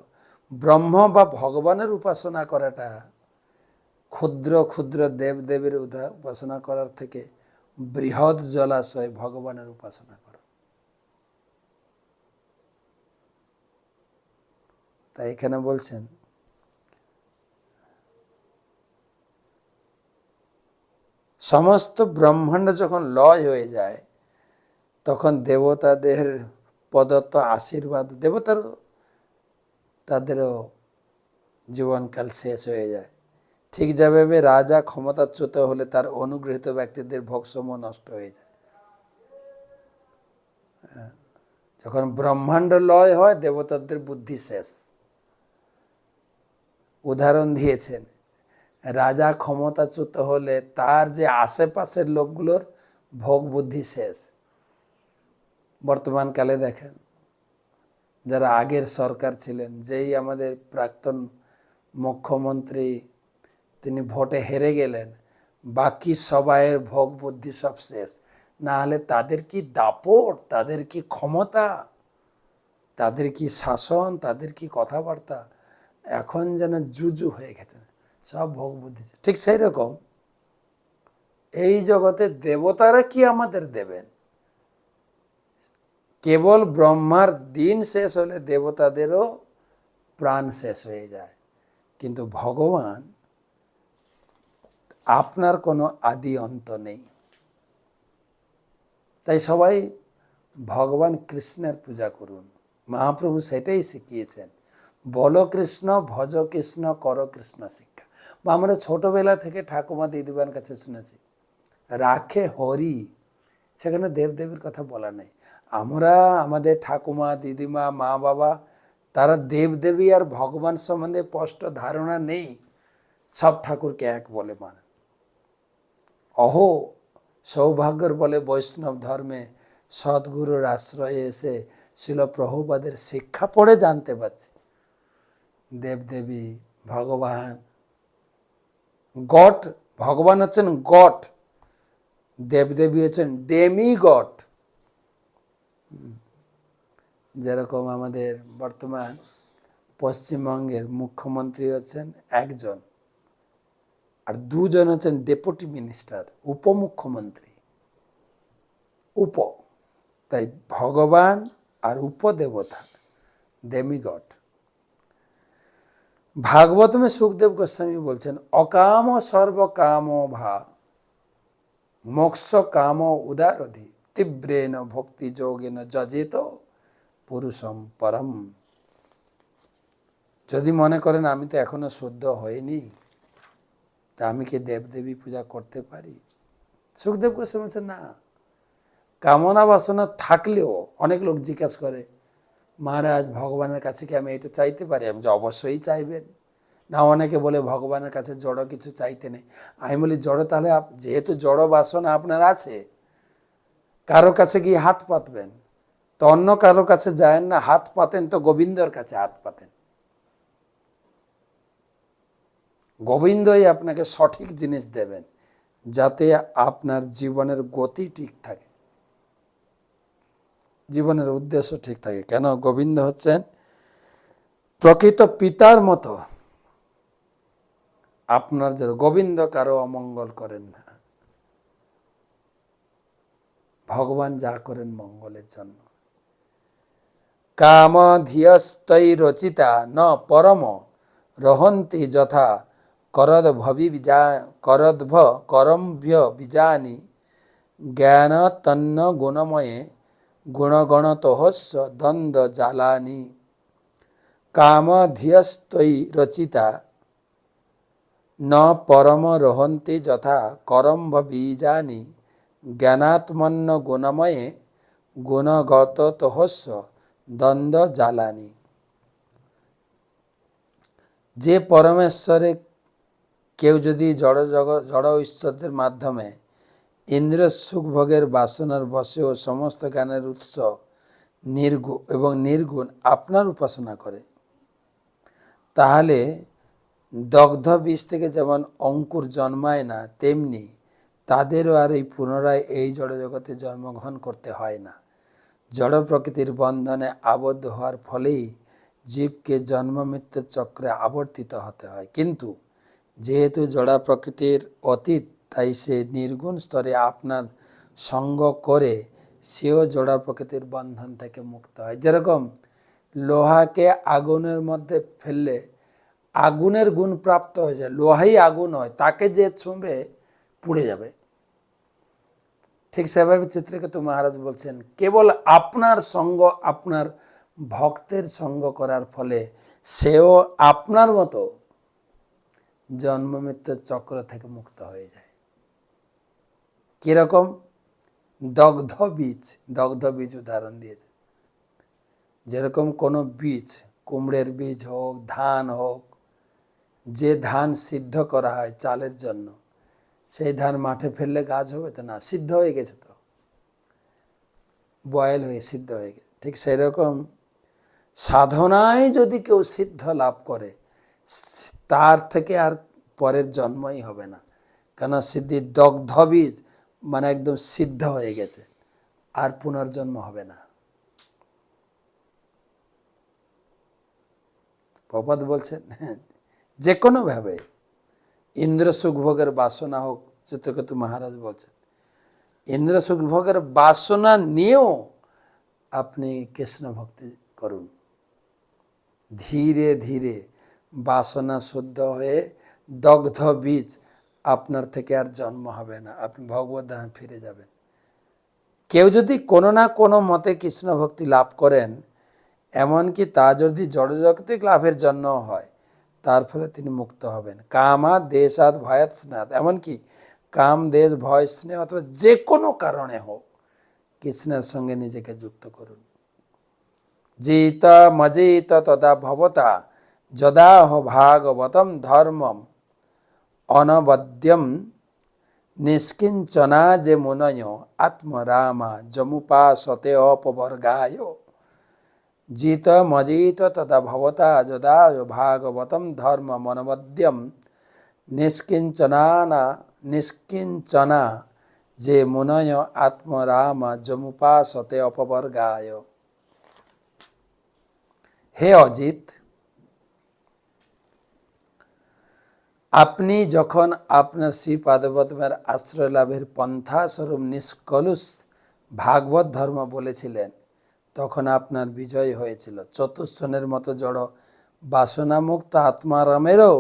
ব্রহ্ম বা ভগবানের উপাসনা করাটা ক্ষুদ্র ক্ষুদ্র দেবদেবীর উপাসনা করার থেকে বৃহৎ জলাশয় ভগবানের উপাসনা করা। তাই এখানে বলছেন সমস্ত ব্রহ্মাণ্ড যখন লয় হয়ে যায় তখন দেবতাদের প্রদত্ত আশীর্বাদ, তাদেরও জীবনকাল শেষ হয়ে যায়। ঠিক যেভাবে রাজা ক্ষমতাচ্যুত হলে তার অনুগৃহীত ব্যক্তিদের ভোগসমূহ নষ্ট হয়ে যায়। যখন ব্রহ্মাণ্ড লয় হয় দেবতাদের বুদ্ধি শেষ। উদাহরণ দিয়েছেন, রাজা ক্ষমতাচ্যুত হলে তার যে আশেপাশের লোকগুলোর ভোগ বুদ্ধি শেষ। বর্তমান কালে দেখেন যারা আগের সরকার ছিলেন, যেই আমাদের প্রাক্তন মুখ্যমন্ত্রী তিনি ভোটে হেরে গেলেন, বাকি সবাইয়ের ভোগ বুদ্ধি সব শেষ। না হলে তাদের কি দাপট, তাদের কি ক্ষমতা, তাদের কি শাসন, তাদের কি কথাবার্তা, এখন যেন জুজু হয়ে গেছে, সব ভোগ বুদ্ধি। ঠিক সেই রকম এই জগতে দেবতারা কি আমাদের দেবেন? কেবল ব্রহ্মার দিন শেষ হলে দেবতাদেরও প্রাণ শেষ হয়ে যায়, কিন্তু ভগবান আপনার কোনো আদি অন্ত নেই। তাই সবাই ভগবান কৃষ্ণের পূজা করুন। মহাপ্রভু সেটাই শিখিয়েছেন, বলো কৃষ্ণ, ভজ কৃষ্ণ, করো কৃষ্ণ শিক্ষা। বা আমরা ছোটবেলা থেকে ঠাকুমা দিদিমার কাছে শুনেছি, রাখে হরি, সেখানে দেবদেবীর কথা বলা নেই। আমরা আমাদের ঠাকুমা দিদিমা মা বাবা তারা দেবদেবী আর ভগবান সম্বন্ধে স্পষ্ট ধারণা নেই, সব ঠাকুরকে এক বলে মানে। অহো সৌভাগ্যর বলে বৈষ্ণব ধর্মে সদ্গুরুর আশ্রয়ে এসে শিল প্রভুপাদের শিক্ষা পড়ে জানতে পারছি দেবদেবী ভগবান গড, ভগবান হচ্ছেন গড, দেবদেবী হচ্ছেন ডেমি গড। যেরকম আমাদের বর্তমান পশ্চিমবঙ্গের মুখ্যমন্ত্রী হচ্ছেন একজন, আর দুজন হচ্ছেন ডেপুটি মিনিস্টার, উপমুখ্যমন্ত্রী, তাই ভগবান আর উপদেবতা, ডেমিগড। ভাগবতমে সুখদেব গোস্বামী বলছেন, অকাম সর্বকাম ভা মোক্ষ কাম উদারধি তীব্রেণ ভক্তি যোগেন যজেত পুরুষম পরম। যদি মনে করেন আমি তো এখনো শুদ্ধ হইনি, তা আমি কি দেবদেবী পূজা করতে পারি? সুখদেব গোস্বামী বলছেন না, কামনা বাসনা থাকলেও অনেক লোক জিজ্ঞাসা করে, মহারাজ ভগবানের কাছে কি আমি এটা চাইতে পারি? আমি যে অবশ্যই চাইবেন। না অনেকে বলে ভগবানের কাছে জড় কিছু চাইতে নেই। আমি বলি জড়, তাহলে যেহেতু জড় বাসনা আপনার আছে, কারো কাছে গিয়ে হাত পাতবেন তো অন্য কারো কাছে যায় না, হাত পাতেন তো গোবিন্দর কাছে হাত পাতেন। গোবিন্দই আপনাকে সঠিক জিনিস দেবেন যাতে আপনার জীবনের গতি ঠিক থাকে, জীবনের উদ্দেশ্য ঠিক থাকে। কেন? গোবিন্দ হচ্ছেন প্রকৃত পিতার মতো। আপনার যে গোবিন্দ কারো অমঙ্গল করেন না, ভগবান যা করেন মঙ্গলের জন্য। কাম ধিয়স্তৈ রচিতা ন পরম রহন্তি যথা করদ্ভ করম্ভ্য বিজানি জ্ঞান তন্ন গুণময়ে গুণগণতহস্য দ্বন্দ্ব জালানি কামধিয়স্তৈ রচিতা ন পরম রহন্তি যথা করম্ভ বীজানি জ্ঞানাত্মন্ন গুণময়ে গুণগততহস্য দ্বন্দ্ব জালানি। যে পরমেশ্বরে কেউ যদি জড় ঐশ্বর্যের মাধ্যমে ইন্দ্র সুখভোগের বাসনার বশে ও সমস্ত জ্ঞানের উৎস নির্গুণ আপনার উপাসনা করে, তাহলে দগ্ধ বীজ থেকে যেমন অঙ্কুর জন্মায় না, তেমনি তাদেরও আর এই পুনরায় এই জড়জগতে জন্মগ্রহণ করতে হয় না। জড় প্রকৃতির বন্ধনে আবদ্ধ হওয়ার ফলেই জীবকে জন্ম মৃত্যুর চক্রে আবর্তিত হতে হয়। কিন্তু যেহেতু জড়া প্রকৃতির অতীত, তাই সে নির্গুণ স্তরে আপনার সঙ্গ করে সেও জড়া প্রকৃতির বন্ধন থেকে মুক্ত হয়। যেরকম লোহাকে আগুনের মধ্যে ফেললে আগুনের গুণ প্রাপ্ত হয়ে যায়, লোহাই আগুন হয়, তাকে যে ছুঁবে পুড়ে যাবে। ঠিক সেভাবে চিত্রকেতু মহারাজ বলছেন, কেবল আপনার সঙ্গ, আপনার ভক্তের সঙ্গ করার ফলে সেও আপনার মতো জন্ম মৃত্যুর চক্র থেকে মুক্ত হয়ে যায়। কিরকম? দগ্ধ বীজ উদাহরণ দিয়েছে। যেরকম কোনো বীজ, কুমড়ের বীজ হোক, ধান হোক, যে ধান সিদ্ধ করা হয় চালের জন্য, সেই ধান মাঠে ফেললে গাছ হবে তো না, সিদ্ধ হয়ে গেছে, তো বয়েল হয়ে সিদ্ধ হয়ে গেছে। ঠিক সেই রকম সাধনায় যদি কেউ সিদ্ধ লাভ করে, তার থেকে আর পরের জন্মই হবে না। কেন? সিদ্ধির দগ্ধ বীজ মানে একদম সিদ্ধ হয়ে গেছে, আর পুনর্জন্ম হবে না। প্রপাত বলছেন যে কোনো ভাবে ইন্দ্র সুখভোগের বাসনা হোক, চিত্রকেতু মহারাজ বলছেন ইন্দ্র সুখভোগের বাসনা নিয়েও আপনি কৃষ্ণ ভক্তি করুন। ধীরে ধীরে বাসনা শুদ্ধ হয়ে দগ্ধ বীজ আপনার থেকে আর জন্ম হবে না, আপনি ভগবত ধামে ফিরে যাবেন। কেউ যদি কোনো না কোনো মতে কৃষ্ণ ভক্তি লাভ করেন, এমনকি তা যদি জড়জাগতিক লাভের জন্য হয়, তার ফলে তিনি মুক্ত হবেন। কামা দেশাৎ ভয়াৎ স্নেহাৎ, এমনকি কাম দেশ ভয় স্নেহ অথবা যে কোনো কারণে হোক কৃষ্ণের সঙ্গে নিজেকে যুক্ত করুন। জিত মজিত তদা ভবতা যদাহ ভাগবতম ধর্মম অনবদ্যম নিষ্কিঞ্চনা যে মুনয় আত্মরামা যমুপাসতে অপবর্গায়। জিত মজিত তদা ভবতা যদাহ ভাগবতম ধর্মম অনবদ্যম নিষ্কিঞ্চনা যে মুনয় আত্মরামা যমুপাসতে অপবর্গায়। হে অজিত, আপনি যখন আপনার শ্রী পাদপদ্মের আশ্রয় লাভের পন্থা স্বরূপ নিষ্কলুষ ভাগবত ধর্ম বলেছিলেন, তখন আপনার বিজয় হয়েছিল। চতুষ্ষণের মতো জড় বাসনামুক্ত আত্মারামেরও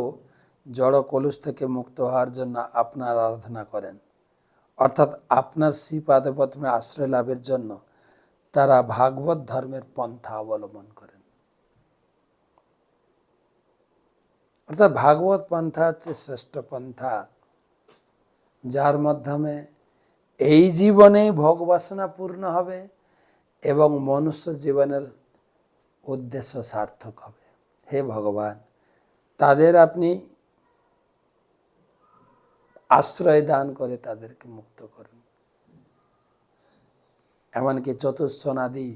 জড় কলুষ থেকে মুক্ত হওয়ার জন্য আপনার আরাধনা করেন। অর্থাৎ আপনার শ্রী পাদপদ্মের আশ্রয় লাভের জন্য তারা ভাগবত ধর্মের পন্থা অবলম্বন করেন। অর্থাৎ ভাগবত পন্থা হচ্ছে শ্রেষ্ঠ পন্থা, যার মাধ্যমে এই জীবনেই ভোগবাসনা পূর্ণ হবে এবং মনুষ্য জীবনের উদ্দেশ্য সার্থক হবে। হে ভগবান, তাদের আপনি আশ্রয় দান করে তাদেরকে মুক্ত করুন। এমনকি চতুষ্ষণাদি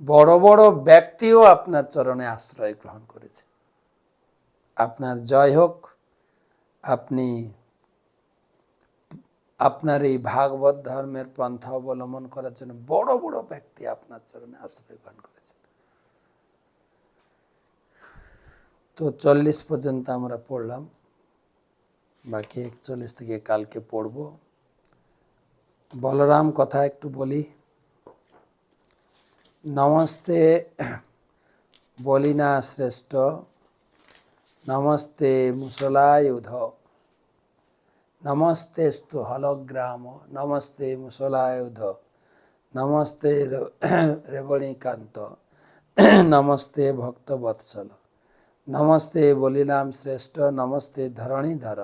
বড় বড় ব্যক্তিও আপনার চরণে আশ্রয় গ্রহণ করেছে। আপনার জয় হোক। আপনি আপনার এই ভাগবত ধর্মের পন্থা অবলম্বন করার জন্য বড় বড় ব্যক্তি আপনার চরণে আশ্রয় গ্রহণ করেছেন। তো 40 পর্যন্ত আমরা পড়লাম, বাকি 41 থেকে কালকে পড়ব। বলরাম কথা একটু বলি। নমস্তে বলিনা শ্রেষ্ঠ, নমস্তে মুসলায়ুধ, নমস্তেস্তু হলগ্রাম, নমস্তে মুসলায়ুধ, নমস্তে রেবণীকান্ত, নমস্তে ভক্তবৎসল, নমস্তে বলিরাম শ্রেষ্ঠ, নমস্তে ধরণীধর,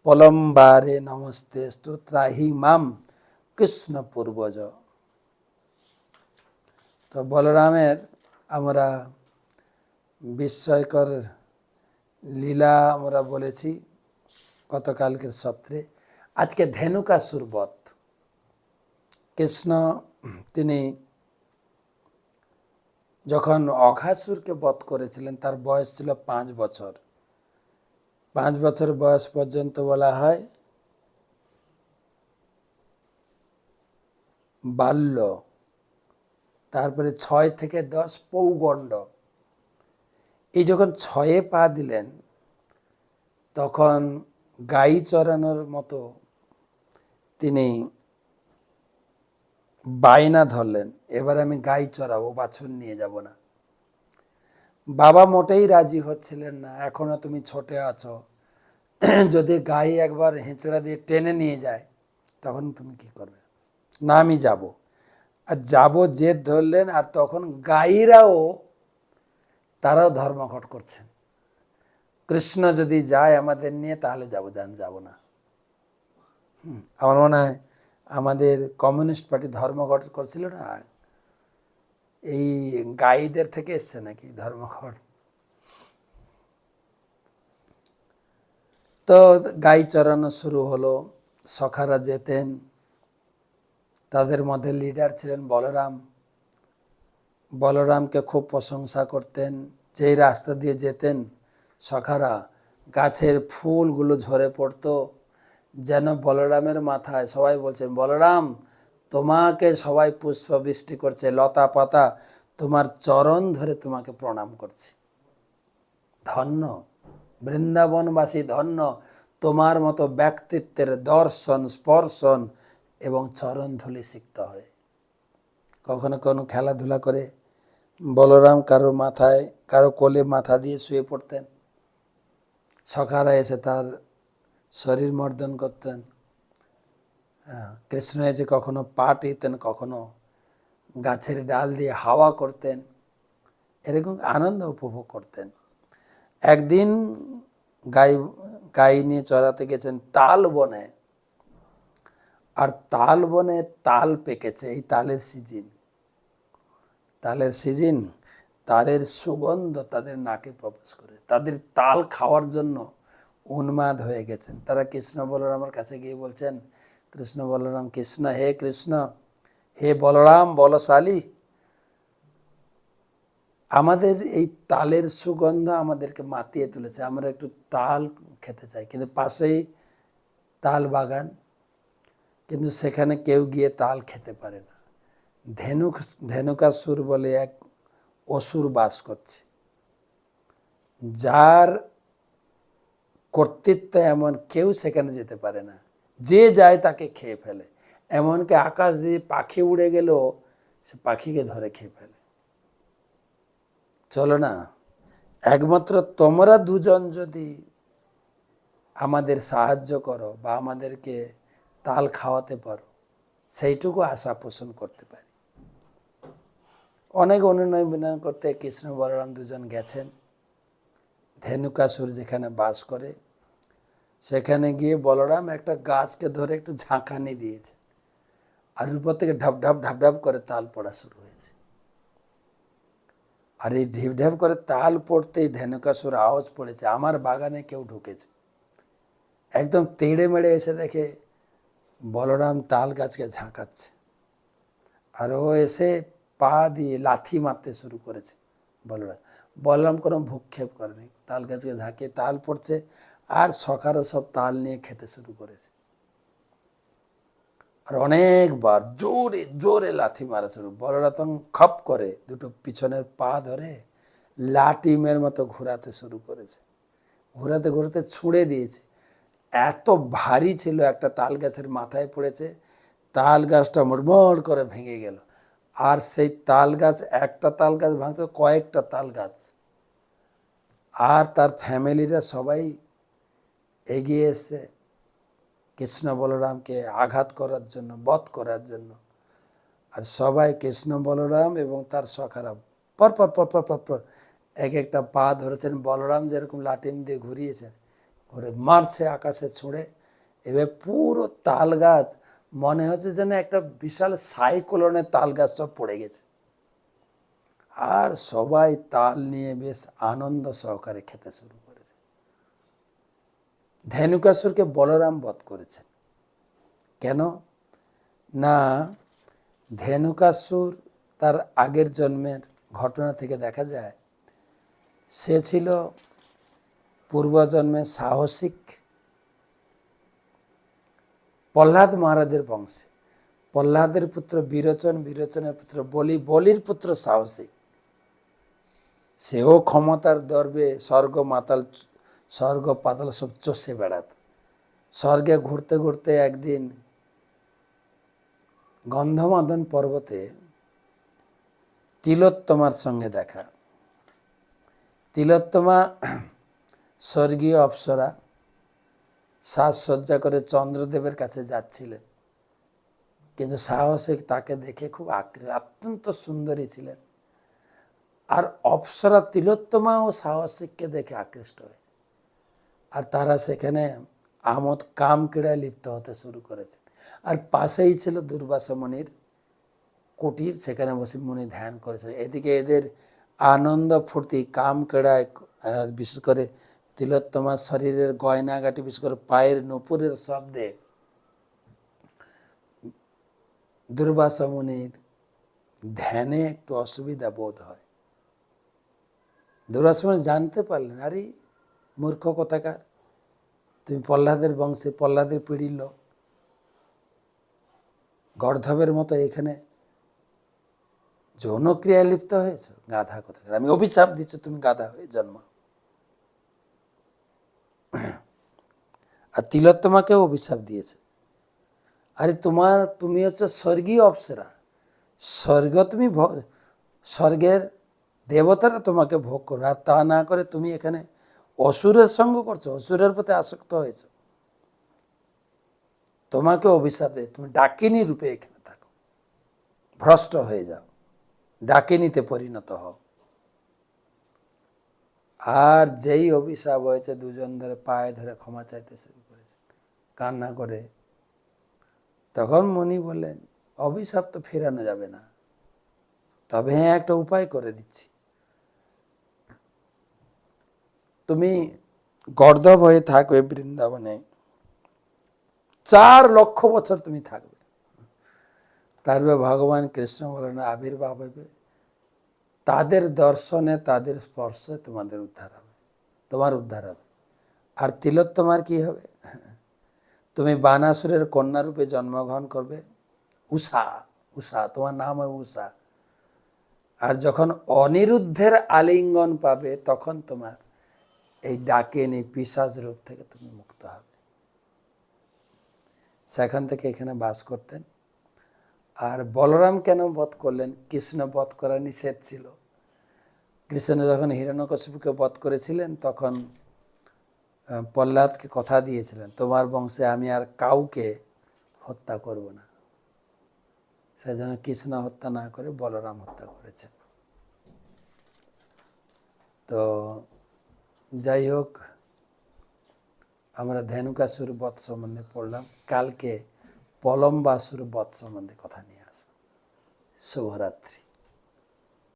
পলম্বারে নমস্তেস্তু ত্রাহি মাম কৃষ্ণ পূর্বজ। তো বলরামের আমরা বিস্ময়কর লীলা আমরা বলেছি গতকালকের সত্রে। আজকে ধেনুকাসুর বধ। কৃষ্ণ তিনি যখন অঘাসুরকে বধ করেছিলেন তার বয়স ছিল 5 বছর। 5 বছর বয়স পর্যন্ত বলা হয় বাল্য, তারপরে 6 থেকে 10 পৌগণ্ড। এই যখন 6-এ পা দিলেন তখন গাই চড়ানোর মতো তিনি বায়না ধরলেন, এবার আমি গাই চড়াবো, বাছুর নিয়ে যাব না। বাবা মোটেই রাজি হচ্ছিলেন না, এখনো তুমি ছোটে আছো, যদি গাই একবার হেঁচড়া দিয়ে টেনে নিয়ে যায় তখন তুমি কি করবে? না, আমি যাব। আর যাব জেদ ধরলেন। আর তখন গাইরাও তারাও ধর্মঘট করছেন, কৃষ্ণ যদি যায় আমাদের নিয়ে তাহলে যাবো, যাব না। আমার মনে হয় আমাদের কমিউনিস্ট পার্টি ধর্মঘট করছিল না, এই গাইদের থেকে এসছে নাকি ধর্মঘট। তো গাই চড়ানো শুরু হলো, সখারা যেতেন, তাদের মধ্যে লিডার ছিলেন বলরাম। বলরামকে খুব প্রশংসা করতেন। যেই রাস্তা দিয়ে যেতেন সখারা, গাছের ফুলগুলো ঝরে পড়তো, যেন বলরামের মাথায়। সবাই বলছেন, বলরাম তোমাকে সবাই পুষ্পবৃষ্টি করছে, লতা পাতা তোমার চরণ ধরে তোমাকে প্রণাম করছে। ধন্য বৃন্দাবনবাসী, ধন্য তোমার মতো ব্যক্তিত্বের দর্শন, স্পর্শন এবং চরণ ধুলি শিখতে হয়। কখনো কোনো খেলাধুলা করে বলরাম কারো মাথায়, কারো কোলে মাথা দিয়ে শুয়ে পড়তেন, সখারা এসে তার শরীর মর্দন করতেন। কৃষ্ণ এসে কখনো পা টিপতেন, কখনো গাছের ডাল দিয়ে হাওয়া করতেন, এরকম আনন্দ উপভোগ করতেন। একদিন গাই নিয়ে চড়াতে গেছেন তাল বনে, আর তাল বনে তাল পেকেছে। এই তালের সিজন, তালের সুগন্ধ তাদের নাকে প্রবেশ করে, তাদের তাল খাওয়ার জন্য উন্মাদ হয়ে গেছেন। তারা কৃষ্ণ বলরামের কাছে গিয়ে বলছেন, কৃষ্ণ বলরাম, কৃষ্ণ হে কৃষ্ণ, হে বলরাম বলশালী, আমাদের এই তালের সুগন্ধ আমাদেরকে মাতিয়ে তুলেছে, আমরা একটু তাল খেতে চাই। কিন্তু পাশেই তাল বাগান, কিন্তু সেখানে কেউ গিয়ে তাল খেতে পারে না। ধেনুকাসুর বলে এক অসুর বাস করছে, যার কর্তৃত্ব এমন, কেউ সেখানে যেতে পারে না, যে যায় তাকে খেয়ে ফেলে। এমনকি আকাশ দিয়ে পাখি উড়ে গেলেও সে পাখিকে ধরে খেয়ে ফেলে। চলো না, একমাত্র তোমরা দুজন যদি আমাদের সাহায্য করো বা আমাদেরকে তাল খাওয়াতে পারো, সেইটুকু আশা পোষণ করতে পারি। অনেক অনুনয় বিনয় করতে কৃষ্ণ বলরাম দুজন গেছেন ধেনুকাসুর যেখানে বাস করে। সেখানে গিয়ে বলরাম একটা গাছকে ধরে একটু ঝাঁকানি দিয়েছে, আর উপর থেকে ঢাপ ঢাপ ঢাপ ঢাপ করে তাল পড়া শুরু হয়েছে। আর এই ঢিপ ঢাপ করে তাল পড়তেই ধেনুকাসুর আওয়াজ পড়েছে, আমার বাগানে কেউ ঢুকেছে। একদম তেড়ে মেড়ে এসে দেখে বলরাম তাল গাছকে ঝাঁকাচ্ছে, আর ও এসে পা দিয়ে লাথি মারতে শুরু করেছে। বলরাম কোনো ভূক্ষেপ করেনি, তাল গাছকে ঝাঁকিয়ে তাল পড়ছে, আর সখারা সব তাল নিয়ে খেতে শুরু করেছে। আর অনেকবার জোরে জোরে লাথি মারা শুরু। বলরাম তখন খপ করে দুটো পিছনের পা ধরে লাটিমের মতো ঘোরাতে শুরু করেছে। ঘোরাতে ঘোরাতে ছুঁড়ে দিয়েছে। এত ভারী ছিল, একটা তাল গাছের মাথায় পড়েছে, তাল গাছটা মোড়মোড় করে ভেঙে গেল। আর সেই তাল গাছ, একটা তাল গাছ ভাঙতে কয়েকটা তাল গাছ। আর তার ফ্যামিলিরা সবাই এগিয়ে এসছে, কৃষ্ণ বলরামকে আঘাত করার জন্য, বধ করার জন্য। আর সবাই কৃষ্ণ বলরাম এবং তার সখারা পর পর পর পর পর পর এক একটা পা ধরেছেন। বলরাম যেরকম লাঠিম দিয়ে ঘুরিয়েছেন, ঘুরে মারছে আকাশে ছুঁড়ে। এবার পুরো তাল গাছ মনে হচ্ছে যেন একটা বিশাল সাইক্লোনের তাল গাছ সব পড়ে গেছে। আর সবাই তাল নিয়ে বেশ আনন্দ সহকারে খেতে শুরু করেছে। ধেনুকাসুরকে বলরাম বধ করেছেন। কেন না, ধেনুকাসুর তার আগের জন্মের ঘটনা থেকে দেখা যায় সে ছিল পূর্বজন্মে সাহসিক প্রহ্লাদ মহারাজের বংশে। প্রহ্লাদের পুত্র বিরোচন, বিরোচনের পুত্র বলি, বলির পুত্র সাহসিক। সেও ক্ষমতার দর্বে স্বর্গ পাতাল সব চষে বেড়াত। স্বর্গে ঘুরতে ঘুরতে একদিন গন্ধমাদন পর্বতে তিলোত্তমার সঙ্গে দেখা। তিলোত্তমা স্বর্গীয় অপ্সরা, সাজসজ্জা করে চন্দ্রদেবের কাছে যাচ্ছিলেন। কিন্তু সাহসিক তাকে দেখে খুব অত্যন্ত সুন্দরী ছিলেন। আর অপ্সরা তিলোত্তমা ও সাহসিককে দেখে আকৃষ্ট হয়েছে। আর তারা সেখানে আমোদ কাম ক্রীড়ায় লিপ্ত হতে শুরু করেছে। আর পাশেই ছিল দুর্বাসা মুনির কুটির, সেখানে বসে মুনি ধ্যান করেছেন। এদিকে এদের আনন্দ ফুর্তি কাম ক্রীড়ায়, বিশেষ করে তিলোত্তমার শরীরের গয়নাগাটি, বিশেষ করে পায়ের নূপুরের শব্দে দুর্বাসা মুনির ধ্যানে একটু অসুবিধা বোধ হয়। দুর্বাসা মুনি জানতে পারলেন, আরে মূর্খ কোথাকার, তুমি প্রহ্লাদের বংশে, প্রহ্লাদের পিঢ়ির লোক, গর্ধবের মতো এখানে যৌনক্রিয়ায় লিপ্ত হয়েছ, গাধা কোথাকার, আমি অভিশাপ দিচ্ছি তুমি গাধা হয়ে জন্ম। আর তিলোত্তমাকেও অভিশাপ দিয়েছে, আরে তুমি হচ্ছে স্বর্গীয় অপ্সরা, তুমি স্বর্গের দেবতারা তোমাকে ভোগ করো, আর তা না করে তুমি এখানে অসুরের সঙ্গ করছো, অসুরের প্রতি আসক্ত হয়েছ। তোমাকে অভিশাপ দেয়, তুমি ডাকিনী রূপে এখানে থাকো, ভ্রষ্ট হয়ে যাও, ডাকিনীতে পরিণত হও। আর যেই অভিশাপ হয়েছে, দুজন ধরে পায়ে ধরে ক্ষমা চাইতে শুরু করেছে, কান্না করে। তখন মুনি বললেন, অভিশাপ তো ফেরানো যাবে না, তবে হ্যাঁ একটা উপায় করে দিচ্ছি। তুমি গর্ধব হয়ে থাকবে বৃন্দাবনে, 4 লক্ষ বছর তুমি থাকবে। তারপরে ভগবান কৃষ্ণ বলেন আবির্ভাব হবে, তাদের দর্শনে, তাদের স্পর্শে তোমাদের উদ্ধার হবে, তোমার উদ্ধার হবে। আর তিলোত্তমার কি হবে? তুমি বানাসুরের কন্যা রূপে জন্মগ্রহণ করবে, উষা, তোমার নাম হবে উষা। আর যখন অনিরুদ্ধের আলিঙ্গন পাবে, তখন তোমার এই ডাকিনী পিশাচ রূপ থেকে তুমি মুক্ত হবে। সেখান থেকে এখানে বাস করতেন। আর বলরাম কেন বধ করলেন? কৃষ্ণ বধ করা নিষেধ ছিল। কৃষ্ণ যখন হিরণ্যকশিপুকে বধ করেছিলেন, তখন প্রহ্লাদকে কথা দিয়েছিলেন, তোমার বংশে আমি আর কাউকে হত্যা করব না। সেই জন্য কৃষ্ণ হত্যা না করে বলরাম হত্যা করেছেন। তো যাই হোক, আমরা ধেনুকাসুর বধ সম্বন্ধে পড়লাম। কালকে পলম্বাসুর বধ সম্বন্ধে কথা নিয়ে আসবো। শুভরাত্রি।